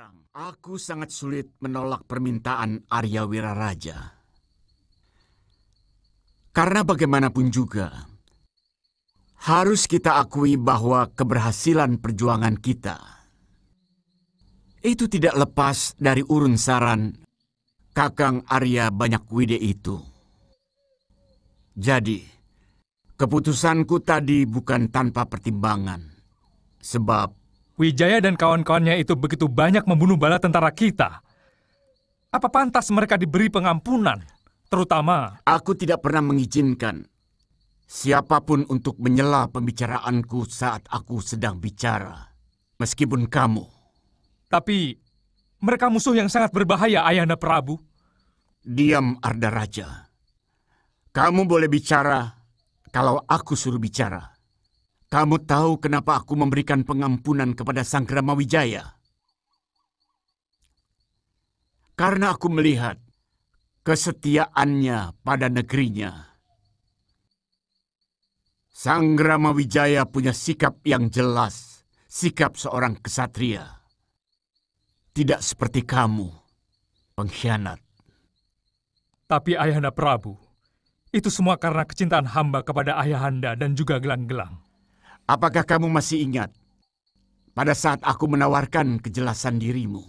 terang, aku sangat sulit menolak permintaan Arya Wiraraja. Karena bagaimanapun juga, harus kita akui bahwa keberhasilan perjuangan kita itu tidak lepas dari urun saran Kakang Arya Banyakwide itu. Jadi, keputusanku tadi bukan tanpa pertimbangan. Sebab Wijaya dan kawan-kawannya itu begitu banyak membunuh bala tentara kita. Apa pantas mereka diberi pengampunan? Terutama, aku tidak pernah mengizinkan siapapun untuk menyela pembicaraanku saat aku sedang bicara. Meskipun kamu. Tapi, mereka musuh yang sangat berbahaya, Ayahanda Prabu. Diam, Arda Raja. Kamu boleh bicara kalau aku suruh bicara. Kamu tahu kenapa aku memberikan pengampunan kepada Sanggrama Wijaya? Karena aku melihat kesetiaannya pada negerinya. Sanggrama Wijaya punya sikap yang jelas, sikap seorang kesatria. Tidak seperti kamu, pengkhianat. Tapi Ayahanda Prabu, itu semua karena kecintaan hamba kepada Ayahanda dan juga gelang-gelang. Apakah kamu masih ingat pada saat aku menawarkan kejelasan dirimu?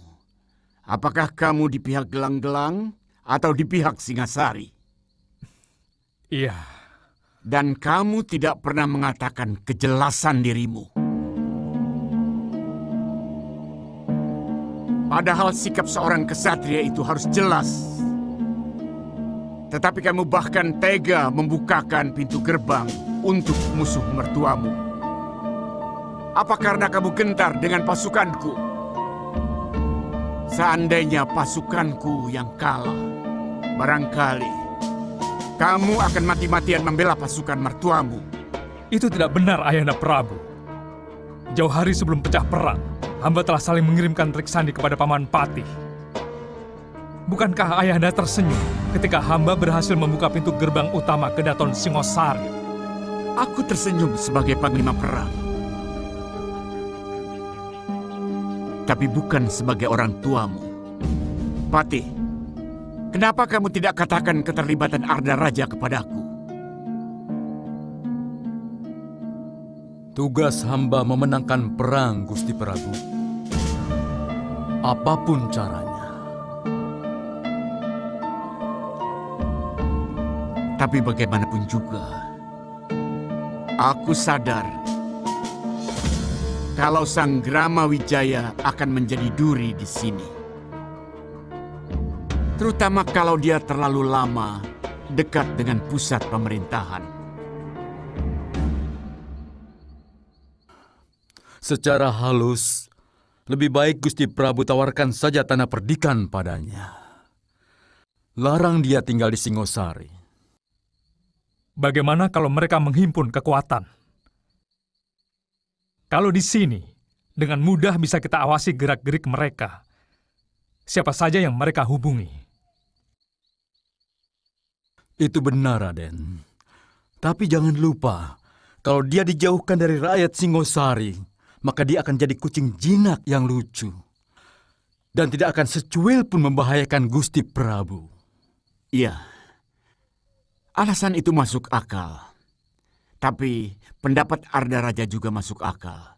Apakah kamu di pihak gelang-gelang atau di pihak Singasari? Iya. Dan kamu tidak pernah mengatakan kejelasan dirimu. Padahal sikap seorang kesatria itu harus jelas. Tetapi kamu bahkan tega membukakan pintu gerbang untuk musuh mertuamu. Apa karena kamu gentar dengan pasukanku? Seandainya pasukanku yang kalah, barangkali kamu akan mati-matian membela pasukan mertuamu. Itu tidak benar, Ayahanda Prabu. Jauh hari sebelum pecah perang, hamba telah saling mengirimkan trik sandi kepada Paman Patih. Bukankah Ayahanda tersenyum ketika hamba berhasil membuka pintu gerbang utama ke Daton Singosari? Aku tersenyum sebagai panglima perang. Tapi bukan sebagai orang tuamu. Patih, kenapa kamu tidak katakan keterlibatan Arda Raja kepadaku? Tugas hamba memenangkan perang, Gusti Prabu. Apapun caranya. Tapi bagaimanapun juga, aku sadar kalau Sanggrama Wijaya akan menjadi duri di sini. Terutama kalau dia terlalu lama dekat dengan pusat pemerintahan. Secara halus, lebih baik Gusti Prabu tawarkan saja tanah perdikan padanya. Larang dia tinggal di Singosari. Bagaimana kalau mereka menghimpun kekuatan? Kalau di sini, dengan mudah bisa kita awasi gerak-gerik mereka. Siapa saja yang mereka hubungi. Itu benar, Raden. Tapi jangan lupa, kalau dia dijauhkan dari rakyat Singosari, maka dia akan jadi kucing jinak yang lucu. Dan tidak akan secuil pun membahayakan Gusti Prabu. Iya, alasan itu masuk akal. Tapi pendapat Arda Raja juga masuk akal.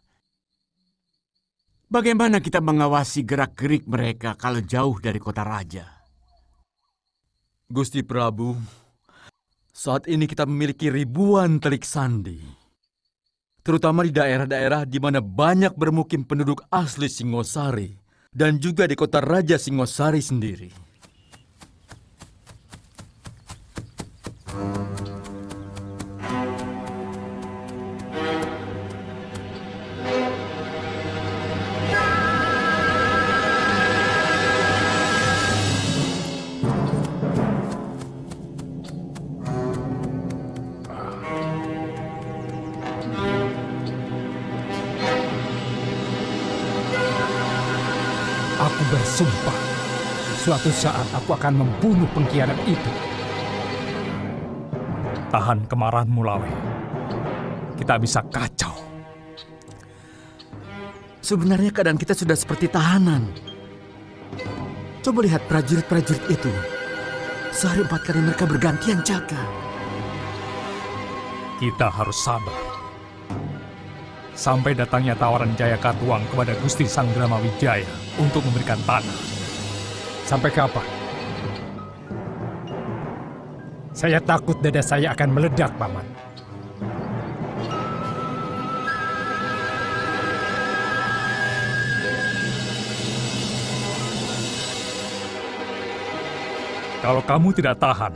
Bagaimana kita mengawasi gerak-gerik mereka kalau jauh dari kota raja? Gusti Prabu, saat ini kita memiliki ribuan telik sandi. Terutama di daerah-daerah di mana banyak bermukim penduduk asli Singosari. Dan juga di kota Raja Singosari sendiri. Aku bersumpah, suatu saat aku akan membunuh pengkhianat itu. Tahan kemarahanmu, Lawe. Kita bisa kacau. Sebenarnya keadaan kita sudah seperti tahanan. Coba lihat prajurit-prajurit itu. Sehari 4 kali mereka bergantian jaga. Kita harus sabar. Sampai datangnya tawaran Jaya Katuang kepada Gusti Sanggrama Wijaya untuk memberikan tanah. Sampai kapan? Saya takut dada saya akan meledak, Paman. Kalau kamu tidak tahan,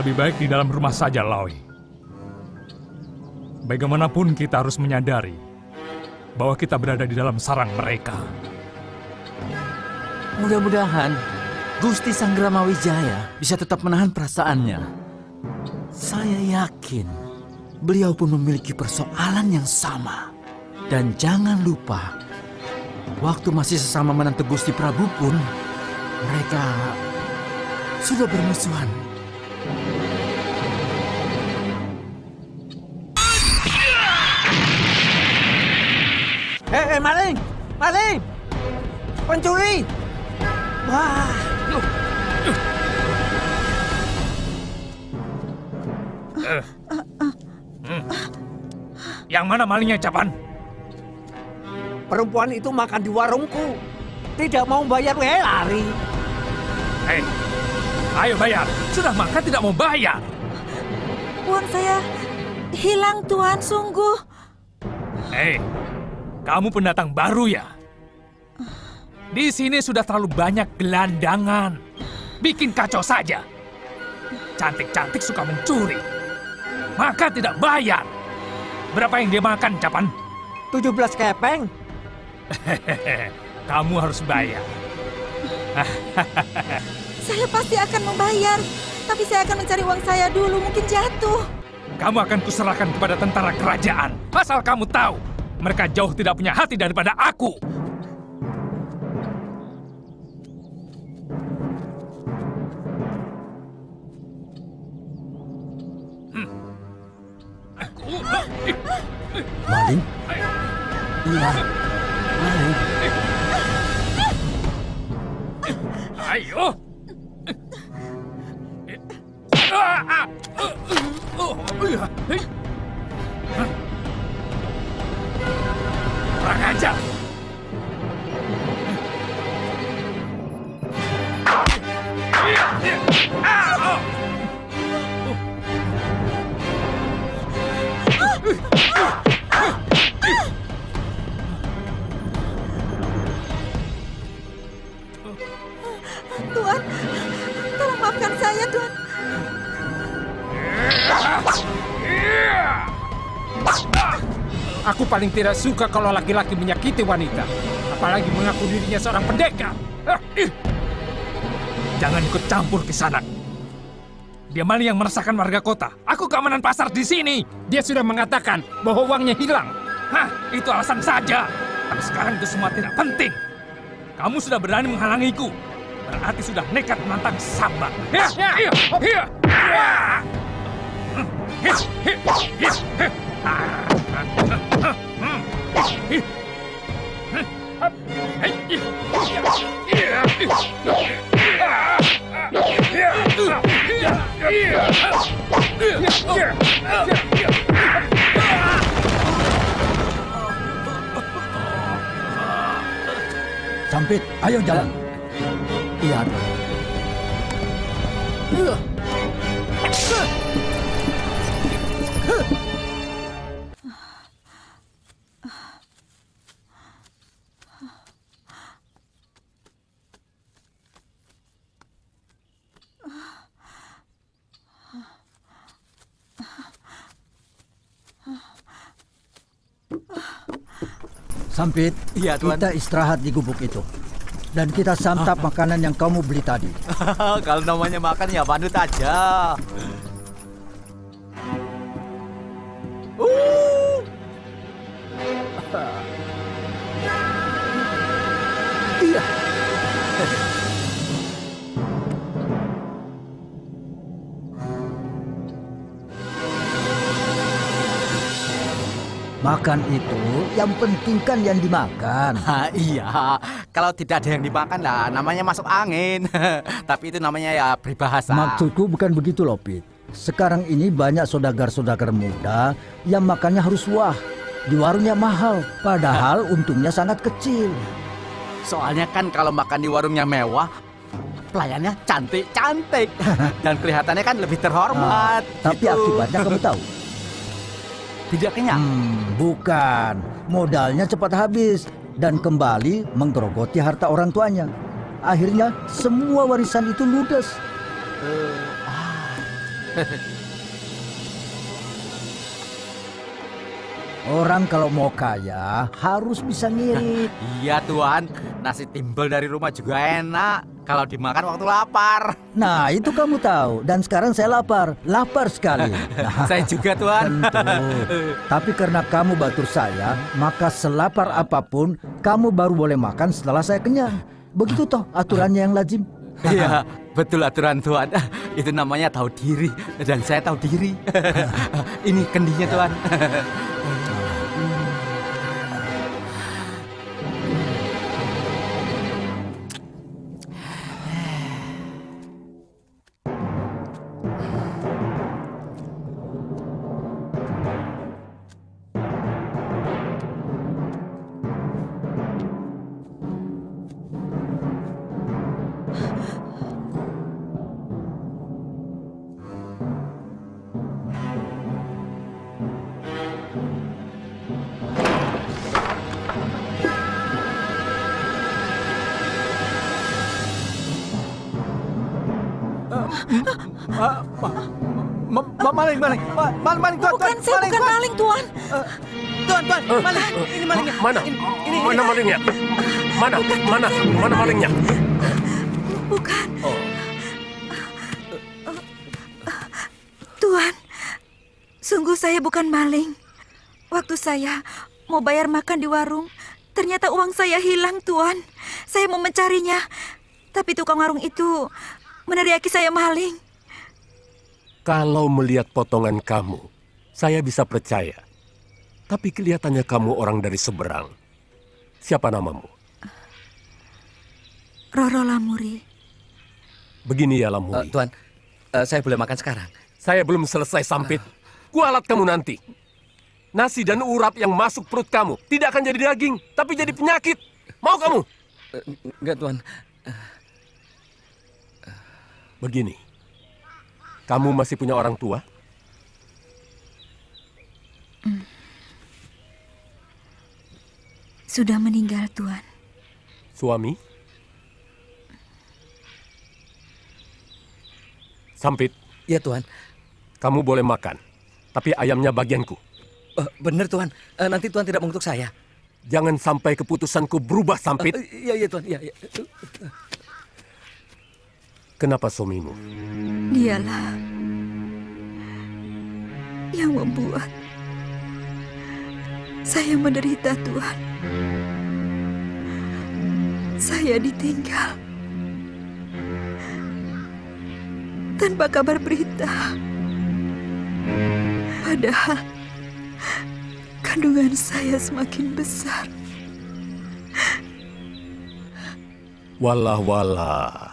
lebih baik di dalam rumah saja, Lawi. Bagaimanapun kita harus menyadari bahwa kita berada di dalam sarang mereka. Mudah-mudahan Gusti Sanggrama Wijaya bisa tetap menahan perasaannya. Saya yakin beliau pun memiliki persoalan yang sama. Dan jangan lupa, waktu masih sesama menantu Gusti Prabu pun, mereka sudah bermusuhan. Maling! Maling! Pencuri! Wah! Yang mana malingnya, Capan? Perempuan itu makan di warungku. Tidak mau bayar, lari. Hei, ayo bayar. Sudah makan tidak mau bayar. Uang saya hilang, Tuan, sungguh. Hei, kamu pendatang baru ya? Di sini sudah terlalu banyak gelandangan. Bikin kacau saja. Cantik-cantik suka mencuri. Maka tidak bayar. Berapa yang dia makan, Capan? 17 kepeng. Kamu harus bayar. Saya pasti akan membayar. Tapi saya akan mencari uang saya dulu, mungkin jatuh. Kamu akan kuserahkan kepada tentara kerajaan. Asal kamu tahu, mereka jauh tidak punya hati daripada aku. Maling? Iya, maling. Ayo. Kurang ajar. Tuan, tolong maafkan saya, Tuan. Aku paling tidak suka kalau laki-laki menyakiti wanita. Apalagi mengaku dirinya seorang pendekar. Jangan ikut campur ke sana. Dia maling yang meresahkan warga kota. Aku keamanan pasar di sini. Dia sudah mengatakan bahwa uangnya hilang. Hah, itu alasan saja. Tapi sekarang itu semua tidak penting. Kamu sudah berani menghalangiku. Berarti sudah nekat menantang Samba. Sampit, ayo jalan. Iya, Tuan. Sampit, Iya, Tuan. kita istirahat di gubuk itu. Dan kita santap makanan yang kamu beli tadi. Kalau namanya makan ya panut aja. Iya. Makan itu yang penting kan yang dimakan. Iya, kalau tidak ada yang dimakan lah namanya masuk angin. Tapi itu namanya ya peribahasa. Maksudku bukan begitu loh, Pit. Sekarang ini banyak saudagar-saudagar muda yang makannya harus wah. Di warungnya mahal, padahal untungnya sangat kecil. Soalnya kan kalau makan di warungnya mewah, pelayannya cantik-cantik. Dan kelihatannya kan lebih terhormat. Tapi akibatnya kamu tahu? Tidak kenyang? Bukan. Modalnya cepat habis dan kembali menggerogoti harta orang tuanya. Akhirnya semua warisan itu ludes. Orang kalau mau kaya harus bisa ngirit. Iya Tuan, nasi timbel dari rumah juga enak. Kalau dimakan waktu lapar. Nah itu kamu tahu. Dan sekarang saya lapar sekali. Nah, Saya juga Tuan. tentu. Tapi karena kamu batur saya, maka selapar apapun kamu baru boleh makan setelah saya kenyang. Begitu toh aturannya yang lazim. Iya, betul aturan Tuan. Itu namanya tahu diri. Dan saya tahu diri. Ini kendinya Tuan. Maling, Tuan. Bukan, saya bukan maling, Tuan. Tuan, maling. Ini malingnya. Mana? Mana malingnya? Mana malingnya? Bukan. Tuan, sungguh saya bukan maling. Waktu saya mau bayar makan di warung, ternyata uang saya hilang, Tuan. Saya mau mencarinya, tapi tukang warung itu meneriaki saya maling. Kalau melihat potongan kamu, saya bisa percaya. Tapi kelihatannya kamu orang dari seberang. Siapa namamu? Roro Lamuri. Begini ya Lamuri. Tuan, saya boleh makan sekarang? Saya belum selesai sampit. Kualat kamu nanti. Nasi dan urap yang masuk perut kamu tidak akan jadi daging, tapi jadi penyakit. Mau kamu? Enggak, Tuan. Begini. Kamu masih punya orang tua? Sudah meninggal, Tuan. Suami? Sampit. Ya, Tuan. Kamu boleh makan, tapi ayamnya bagianku. Benar, Tuan. Nanti Tuan tidak mengutuk saya. Jangan sampai keputusanku berubah, Sampit. Iya, Tuan. Iya. Kenapa suamimu? Dialah yang membuat saya menderita, Tuhan. Saya ditinggal tanpa kabar berita. Padahal kandungan saya semakin besar. Walah.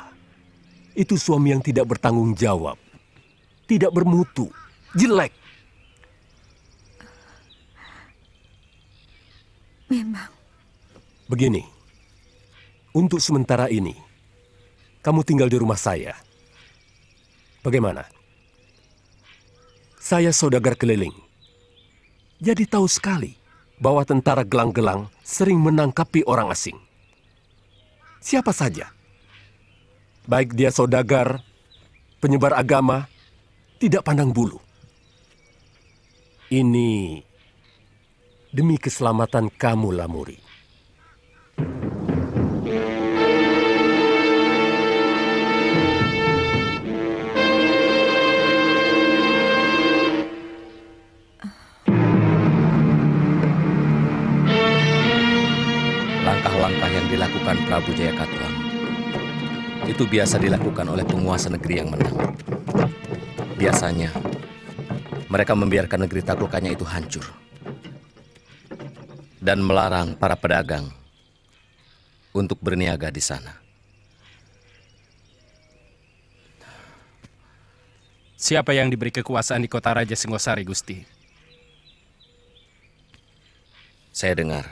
Itu suami yang tidak bertanggung jawab. Tidak bermutu. Jelek. Memang. Begini. Untuk sementara ini, kamu tinggal di rumah saya. Bagaimana? Saya saudagar keliling. Jadi tahu sekali bahwa tentara gelang-gelang sering menangkapi orang asing. Siapa saja. Baik dia saudagar, penyebar agama, tidak pandang bulu. Ini demi keselamatan kamu, Lamuri. Langkah-langkah yang dilakukan Prabu Jayakatwang itu biasa dilakukan oleh penguasa negeri yang menang. Biasanya, mereka membiarkan negeri taklukannya itu hancur. dan melarang para pedagang untuk berniaga di sana. Siapa yang diberi kekuasaan di kota Raja Singosari, Gusti? Saya dengar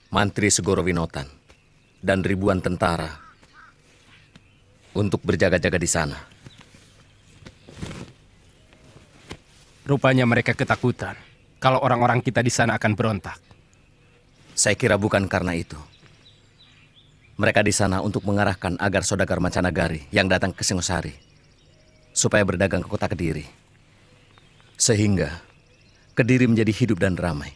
Mantri Segoro Winotan dan ribuan tentara untuk berjaga-jaga di sana. Rupanya mereka ketakutan kalau orang-orang kita di sana akan berontak. Saya kira bukan karena itu. Mereka di sana untuk mengarahkan agar saudagar mancanagari yang datang ke Singosari supaya berdagang ke kota Kediri. Sehingga Kediri menjadi hidup dan ramai.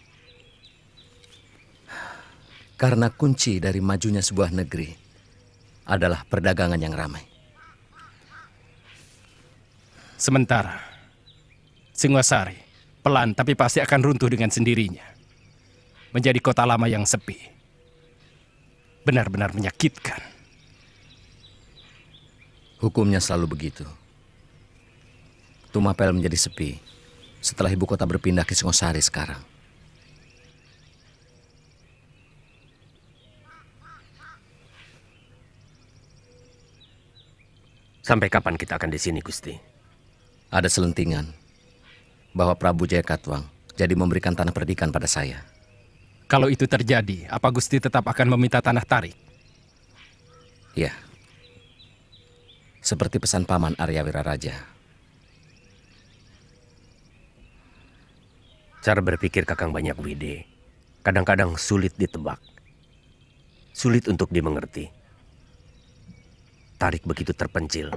Karena kunci dari majunya sebuah negeri adalah perdagangan yang ramai. Sementara Singosari pelan tapi pasti akan runtuh dengan sendirinya. Menjadi kota lama yang sepi. Benar-benar menyakitkan. Hukumnya selalu begitu. Tumapel menjadi sepi setelah ibu kota berpindah ke Singosari sekarang. Sampai kapan kita akan di sini, Gusti? Ada selentingan bahwa Prabu Jaya Katuang jadi memberikan tanah perdikan pada saya. Kalau itu terjadi, apa Gusti tetap akan meminta tanah tarik? Ya. Seperti pesan Paman Arya Wiraraja. Cara berpikir Kakang Banyak Wide kadang-kadang sulit ditebak. Sulit untuk dimengerti. Tarik begitu terpencil.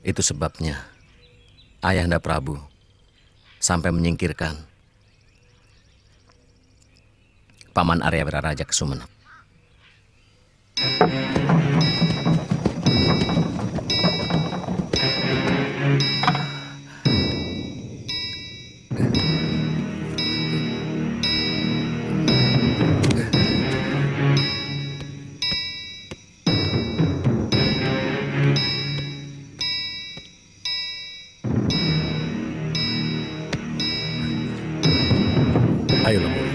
Itu sebabnya Ayahanda Prabu sampai menyingkirkan Paman Arya Wiraraja ke Sumenep. Ayolah, Muri.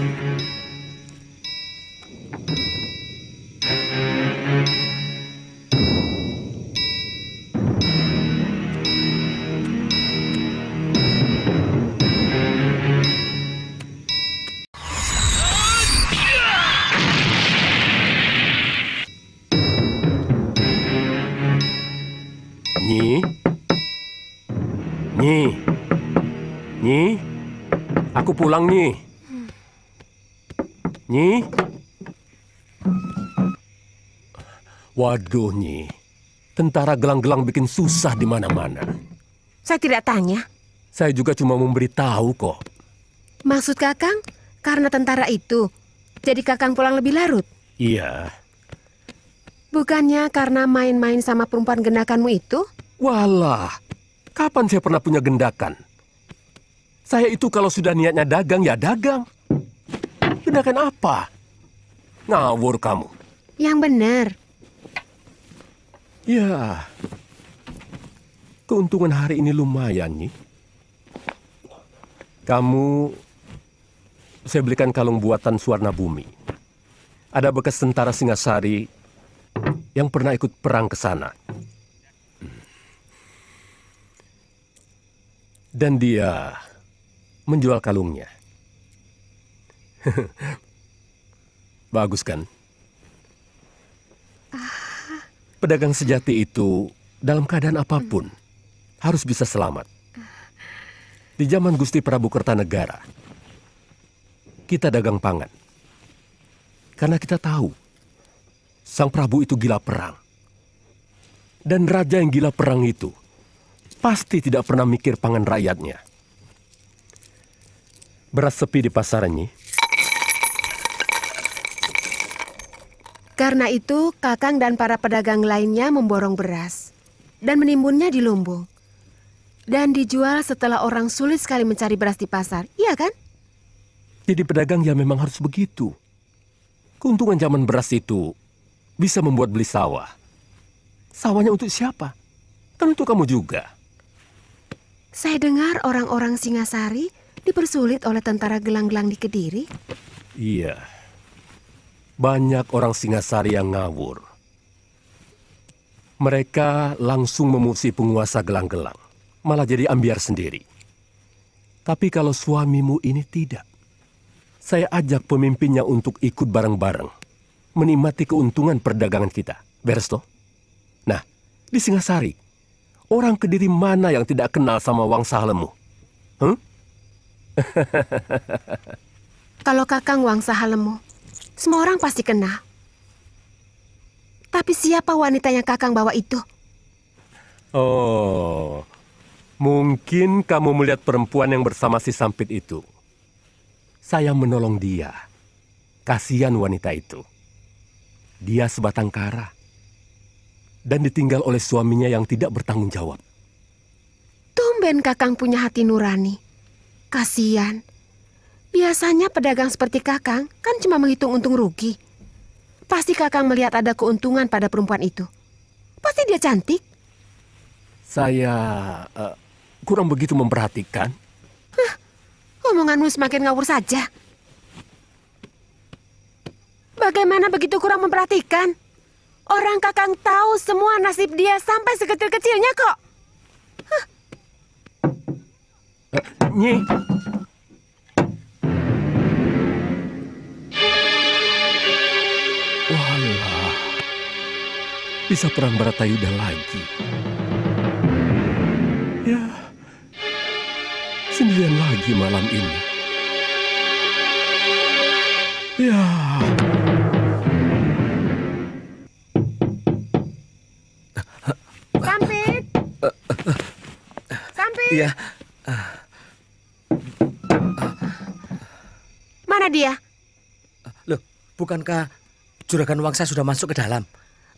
Nyi? Nyi? Nyi? Aku pulang, Nyi. Nyi? Waduh, Nyi. Tentara gelang-gelang bikin susah di mana-mana. Saya tidak tanya. Saya juga cuma memberitahu kok. Maksud Kakang, karena tentara itu, jadi Kakang pulang lebih larut? Iya. Bukannya karena main-main sama perempuan gendakanmu itu? Walah, kapan saya pernah punya gendakan? Saya itu kalau sudah niatnya dagang, ya dagang. Gendakan apa? Ngawur kamu. Yang benar. Ya, keuntungan hari ini lumayan, Nyi. Kamu, saya belikan kalung buatan Suwarna Bumi. Ada bekas tentara Singasari yang pernah ikut perang ke sana. Dan dia menjual kalungnya. Bagus kan? Pedagang sejati itu dalam keadaan apapun harus bisa selamat. Di zaman Gusti Prabu Kertanegara, kita dagang pangan. Karena kita tahu Sang Prabu itu gila perang. Dan raja yang gila perang itu pasti tidak pernah mikir pangan rakyatnya. Beras sepi di pasaran, Nyi. Karena itu, Kakang dan para pedagang lainnya memborong beras dan menimbunnya di lumbung. Dan dijual setelah orang sulit sekali mencari beras di pasar, iya kan? Jadi pedagang ya memang harus begitu. Keuntungan zaman beras itu bisa membuat beli sawah. Sawahnya untuk siapa? Kan untuk kamu juga. Saya dengar orang-orang Singasari dipersulit oleh tentara gelang-gelang di Kediri. Iya. Banyak orang Singasari yang ngawur. Mereka langsung memusuhi penguasa gelang-gelang. Malah jadi ambiar sendiri. Tapi kalau suamimu ini tidak. Saya ajak pemimpinnya untuk ikut bareng-bareng. Menikmati keuntungan perdagangan kita. Beres toh? Nah, di Singasari, orang Kediri mana yang tidak kenal sama Wangsa Halemu? Kalau Kakang Wangsa Halemu, semua orang pasti kenal. Tapi siapa wanita yang Kakang bawa itu? Oh, mungkin kamu melihat perempuan yang bersama si Sampit itu. Saya menolong dia. Kasihan wanita itu. Dia sebatang kara. Dan ditinggal oleh suaminya yang tidak bertanggung jawab. Tumben Kakang punya hati nurani. Kasian. Biasanya pedagang seperti Kakang kan cuma menghitung untung rugi. Pasti Kakang melihat ada keuntungan pada perempuan itu. Pasti dia cantik. Saya kurang begitu memperhatikan. Omonganmu semakin ngawur saja. Bagaimana begitu kurang memperhatikan? Orang Kakang tahu semua nasib dia sampai sekecil-kecilnya kok. Nyi. Walah. Bisa perang Baratayuda lagi. Ya. Sendirian lagi malam ini. Ya. Sampit. Sampit. Iya. Mana dia? Loh, bukankah Juragan Wangsa sudah masuk ke dalam?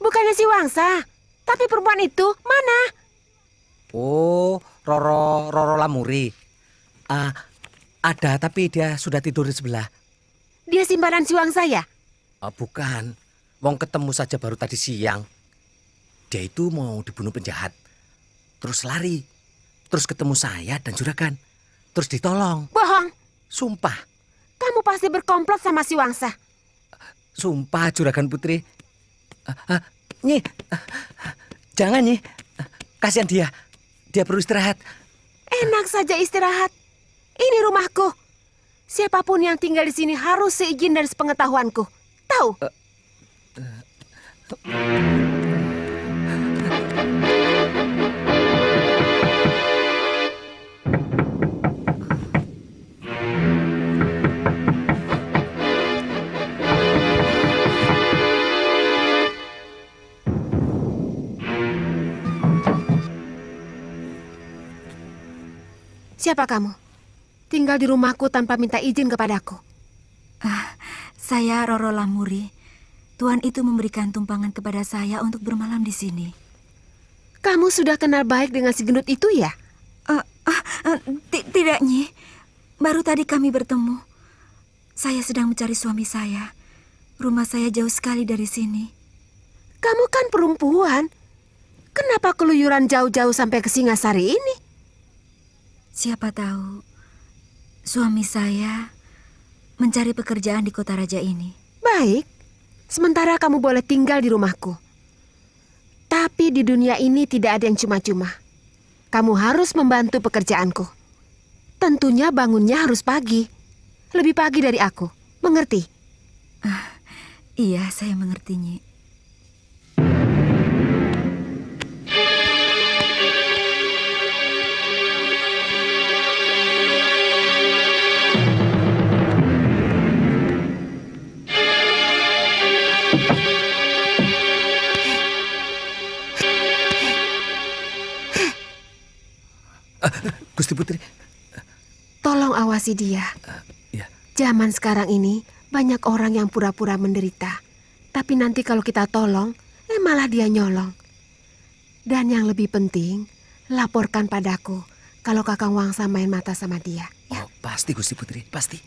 Bukannya si Wangsa, tapi perempuan itu mana? Oh, Roro Lamuri. Ada, tapi dia sudah tidur di sebelah. Dia simpanan si Wangsa ya? Bukan. Wong ketemu saja baru tadi siang. Dia itu mau dibunuh penjahat. Terus lari. Terus ketemu saya dan Juragan. Terus ditolong. Bohong. Sumpah. Kamu pasti berkomplot sama si Wangsa. Sumpah, Juragan Putri. Nyi. Jangan, Nyi. Kasihan dia. Dia perlu istirahat. Enak saja istirahat. Ini rumahku. Siapapun yang tinggal di sini harus seizin dan sepengetahuanku. Tahu? Siapa kamu? Tinggal di rumahku tanpa minta izin kepadaku. Saya Roro Lamuri. Tuan itu memberikan tumpangan kepada saya untuk bermalam di sini. Kamu sudah kenal baik dengan si gendut itu ya? Tidak, Nyi. Baru tadi kami bertemu. Saya sedang mencari suami saya. Rumah saya jauh sekali dari sini. Kamu kan perempuan. Kenapa keluyuran jauh-jauh sampai ke Singasari ini? Siapa tahu suami saya mencari pekerjaan di kota raja ini. Baik, sementara kamu boleh tinggal di rumahku. Tapi di dunia ini tidak ada yang cuma-cuma. Kamu harus membantu pekerjaanku. Tentunya bangunnya harus pagi. Lebih pagi dari aku, mengerti? Iya, saya mengerti, Nyi. Gusti Putri. Tolong awasi dia. Ya. Zaman sekarang ini banyak orang yang pura-pura menderita. Tapi nanti kalau kita tolong, malah dia nyolong. Dan yang lebih penting, laporkan padaku kalau Kakang Wangsa main mata sama dia. Ya. Oh, pasti Gusti Putri, pasti.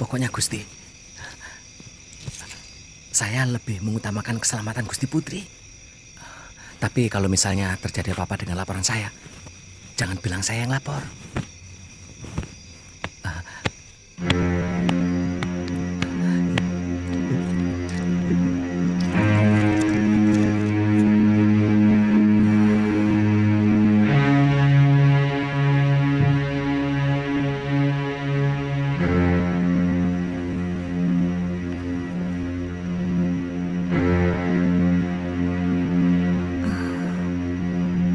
Pokoknya Gusti, saya lebih mengutamakan keselamatan Gusti Putri. Tapi kalau misalnya terjadi apa-apa dengan laporan saya, jangan bilang saya yang lapor.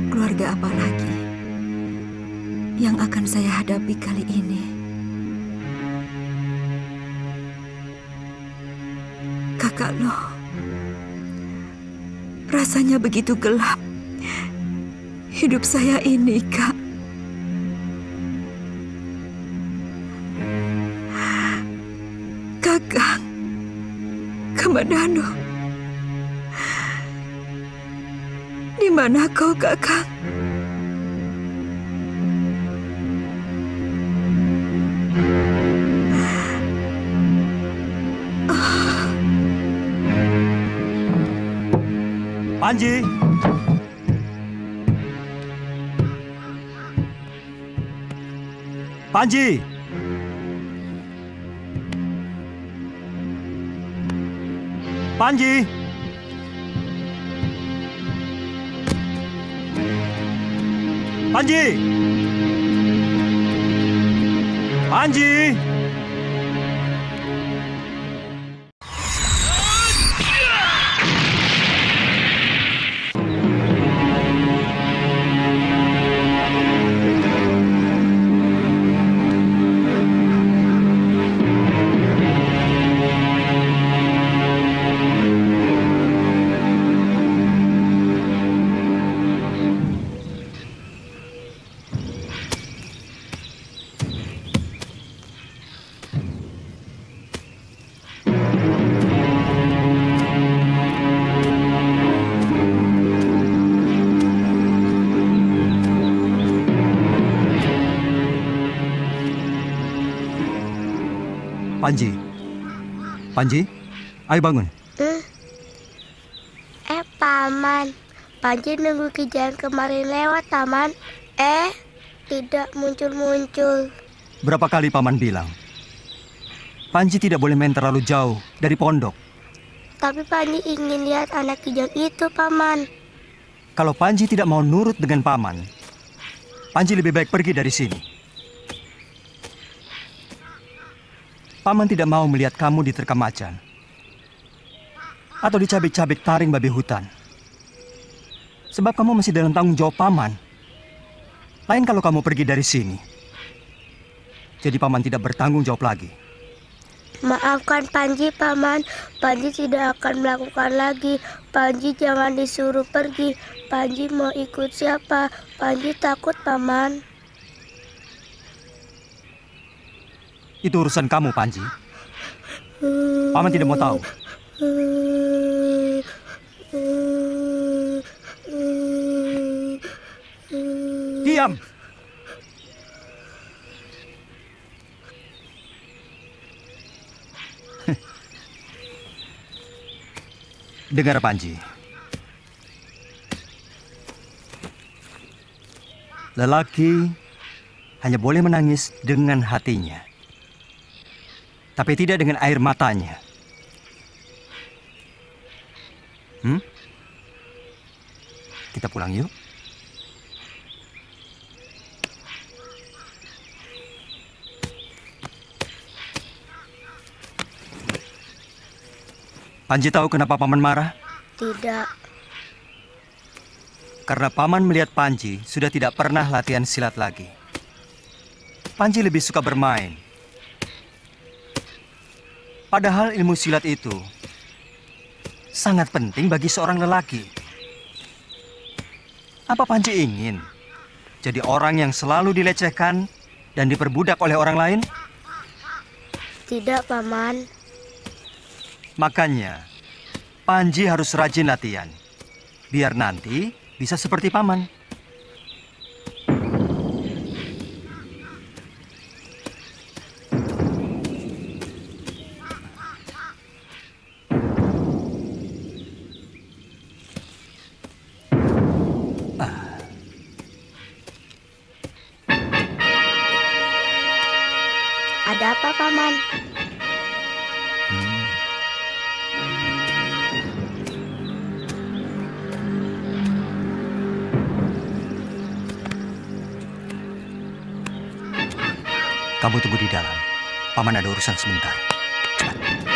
Keluarga apa lagi yang akan saya hadapi kali ini? Kakak Loh, rasanya begitu gelap hidup saya ini, Kak. Kakak Kamandano, di mana kau, Kakak? Panji! Panji! Panji! Panji! Panji! Panji, Panji, ayo bangun. Paman, Panji nunggu Kijang kemarin lewat, Paman. Tidak muncul-muncul. Berapa kali Paman bilang, Panji tidak boleh main terlalu jauh dari pondok. Tapi Panji ingin lihat anak Kijang itu, Paman. Kalau Panji tidak mau nurut dengan Paman, Panji lebih baik pergi dari sini. Paman tidak mau melihat kamu diterkam macan atau dicabik-cabik taring babi hutan. Sebab kamu masih dalam tanggung jawab Paman. Lain kalau kamu pergi dari sini. Jadi Paman tidak bertanggung jawab lagi. Maafkan Panji, Paman. Panji tidak akan melakukan lagi. Panji jangan disuruh pergi. Panji mau ikut siapa? Panji takut, Paman. Itu urusan kamu, Panji. Paman tidak mau tahu. Diam! Dengar, Panji. Lelaki hanya boleh menangis dengan hatinya, tapi tidak dengan air matanya. Kita pulang yuk. Panji tahu kenapa Paman marah? Tidak. Karena Paman melihat Panji sudah tidak pernah latihan silat lagi. Panji lebih suka bermain. Padahal ilmu silat itu sangat penting bagi seorang lelaki. Apa Panji ingin jadi orang yang selalu dilecehkan dan diperbudak oleh orang lain? Tidak, Paman. Makanya, Panji harus rajin latihan. Biar nanti bisa seperti Paman. Ada apa, Paman? Kamu tunggu di dalam. Paman ada urusan sebentar. Cepat.